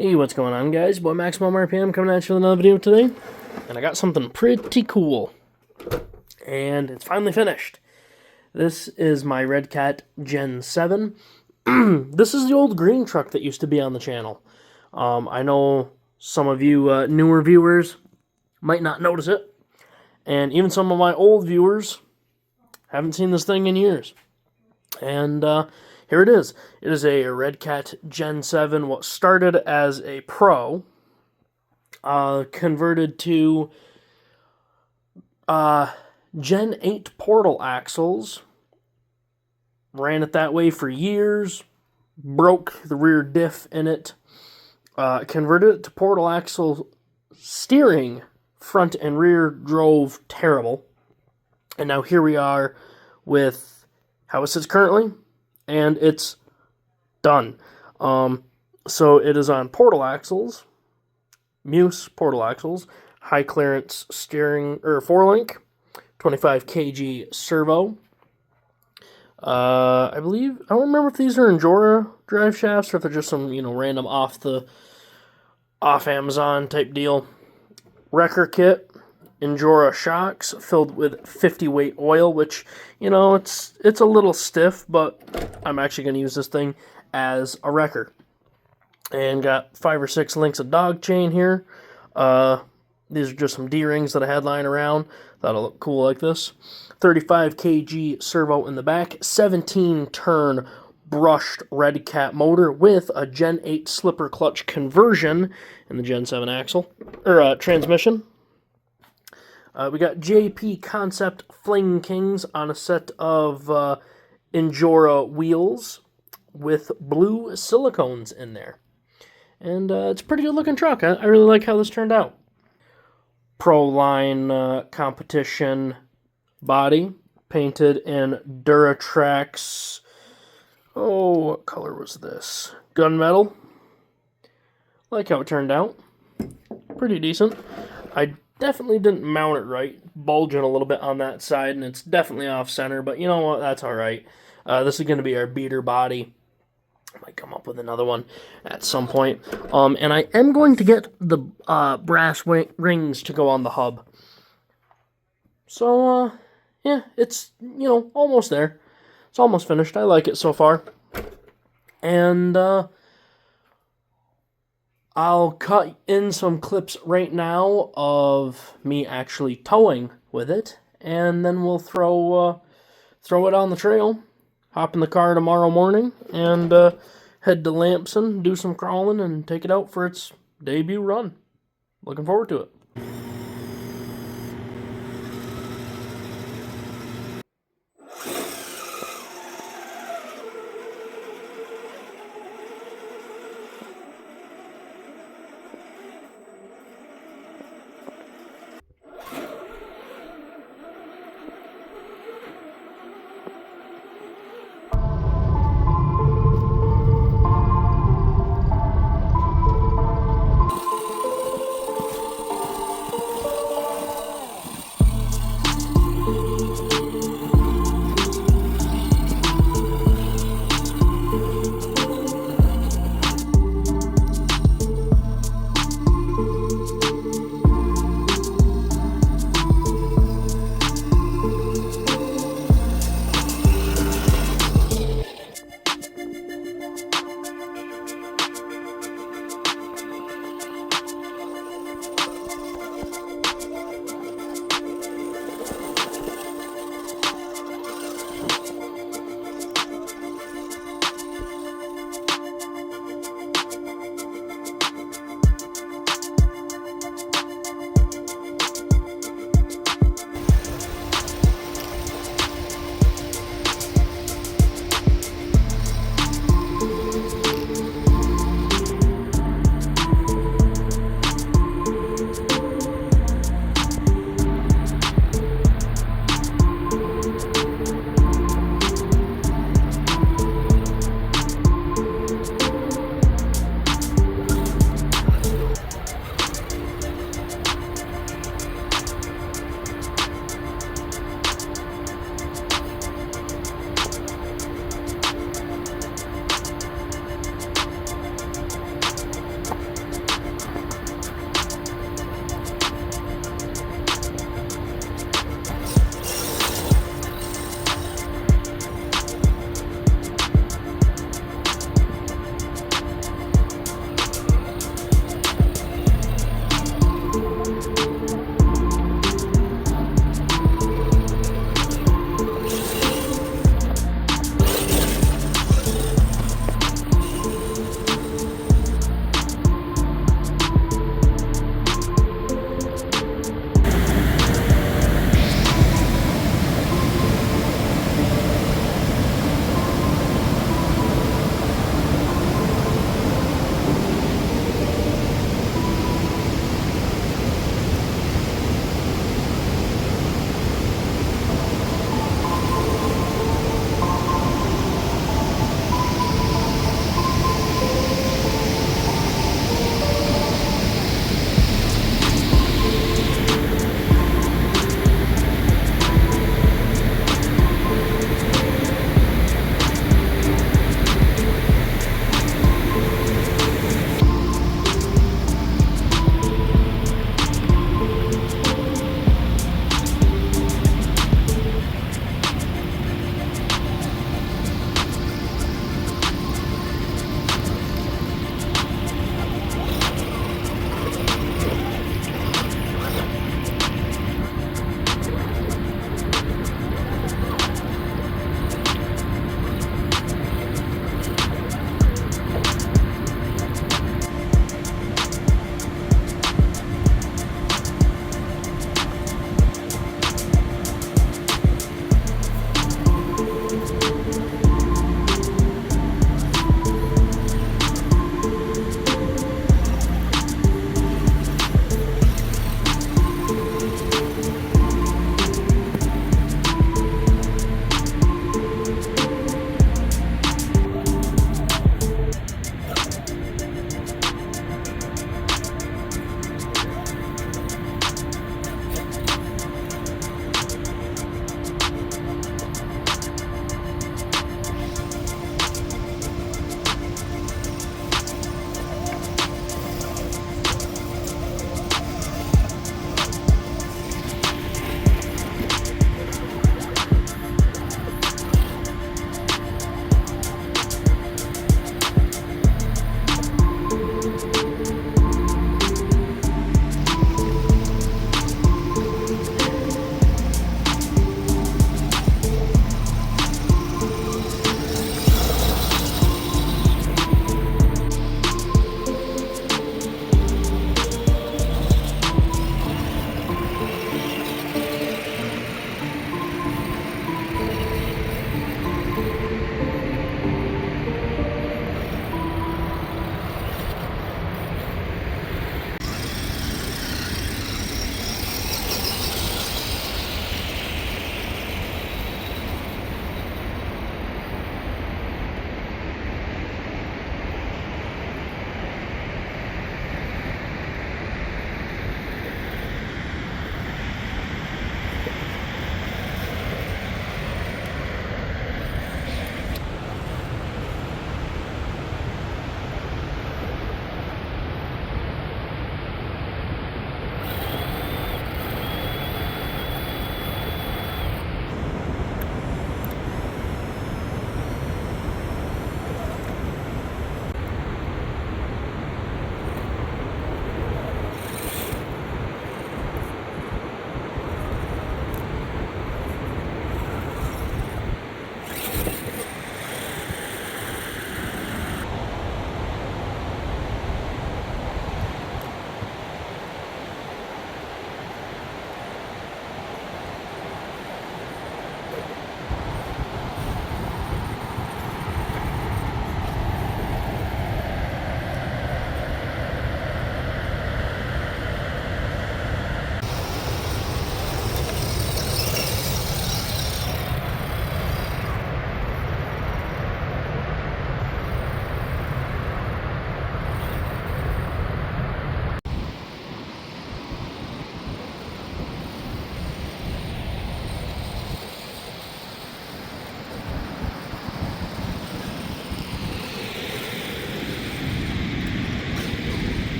Hey, what's going on, guys? Boy Maximum RPM coming at you with another video today, and I got something pretty cool, and it's finally finished. This is my Redcat Gen 7. This is the old green truck that used to be on the channel. I know some of you newer viewers might not notice it, and even some of my old viewers haven't seen this thing in years. And here it is. It is a Redcat Gen 7, what started as a Pro, converted to Gen 8 portal axles, ran it that way for years, broke the rear diff in it, converted it to portal axle steering, front and rear drove terrible, and now here we are with how it sits currently, and it's done. So it is on portal axles, Muse portal axles, high clearance steering, or 4-link, 25 kg servo. I believe, I don't remember if these are Endura drive shafts or if they're just some, random off Amazon type deal. Wrecker kit. Endura shocks filled with 50 weight oil, which, it's a little stiff, but I'm actually going to use this thing as a wrecker. And got 5 or 6 links of dog chain here. These are just some D-rings that I had lying around. Thought it'll look cool like this. 35 kg servo in the back. 17-turn brushed Redcat motor with a Gen 8 slipper clutch conversion in the Gen 7 axle, or transmission. We got JP Concept Fling Kings on a set of Endura wheels with blue silicones in there. And it's a pretty good looking truck. I really like how this turned out. Pro Line competition body, painted in Duratrax. Oh, what color was this? Gunmetal. Like how it turned out. Pretty decent. I definitely didn't mount it right, bulging a little bit on that side, and it's definitely off-center, but you know what, that's alright. This is going to be our beater body. I might come up with another one at some point. And I am going to get the brass rings to go on the hub. So, yeah, it's, almost there. It's almost finished. I like it so far. And, I'll cut in some clips right now of me actually towing with it, and then we'll throw it on the trail, hop in the car tomorrow morning, and head to Lampson, do some crawling, and take it out for its debut run. Looking forward to it.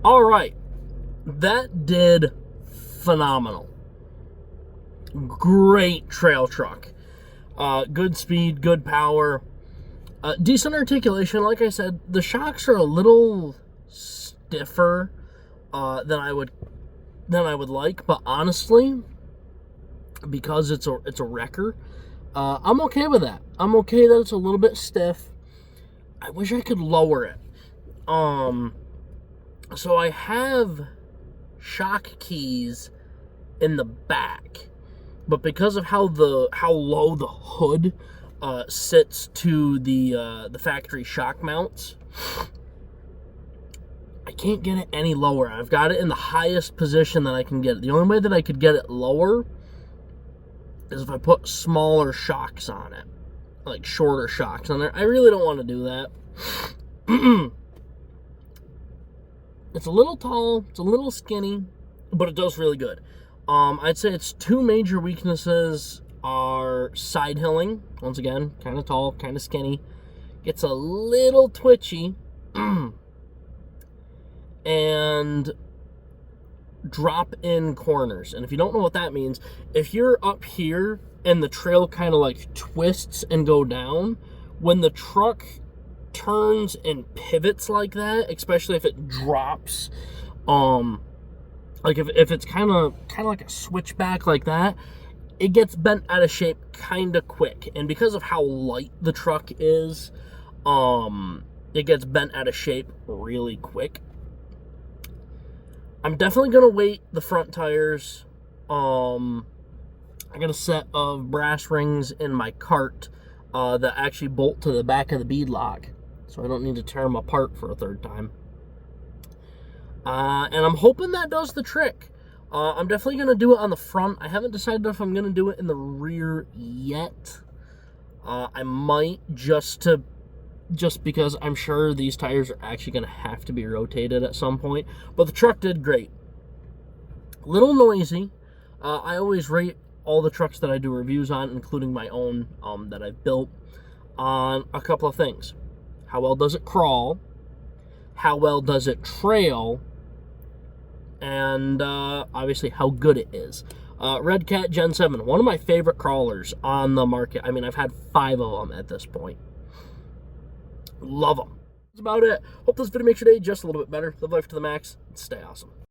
All right, that did phenomenal. Great trail truck. Good speed, good power, decent articulation. Like I said, the shocks are a little stiffer than I would like, but honestly, because it's a wrecker, I'm okay with that. I'm okay that it's a little bit stiff. I wish I could lower it. So I have shock keys in the back, but because of how low the hood sits to the factory shock mounts, I can't get it any lower. I've got it in the highest position that I can get it. The only way that I could get it lower is if I put smaller shocks on it, like shorter shocks on there. I really don't want to do that. It's a little tall, it's a little skinny, but it does really good. I'd say its two major weaknesses are side hilling. Once again, kind of tall, kind of skinny. Gets a little twitchy. And drop in corners. And if you don't know what that means, if you're up here and the trail kind of like twists and go down, when the truck turns and pivots like that, especially if it drops, like if it's kind of like a switchback like that, it gets bent out of shape kind of quick. And because of how light the truck is, it gets bent out of shape really quick. I'm definitely gonna weight the front tires. I got a set of brass rings in my cart that actually bolt to the back of the bead lock, so I don't need to tear them apart for a third time. And I'm hoping that does the trick. I'm definitely going to do it on the front. I haven't decided if I'm going to do it in the rear yet. I might just because I'm sure these tires are actually going to have to be rotated at some point. But the truck did great. A little noisy. I always rate all the trucks that I do reviews on, including my own that I've built, on a couple of things. How well does it crawl? How well does it trail? And obviously how good it is. Redcat Gen 7, one of my favorite crawlers on the market. I mean, I've had 5 of them at this point. Love them. That's about it. Hope this video makes your day just a little bit better. Live life to the max and stay awesome.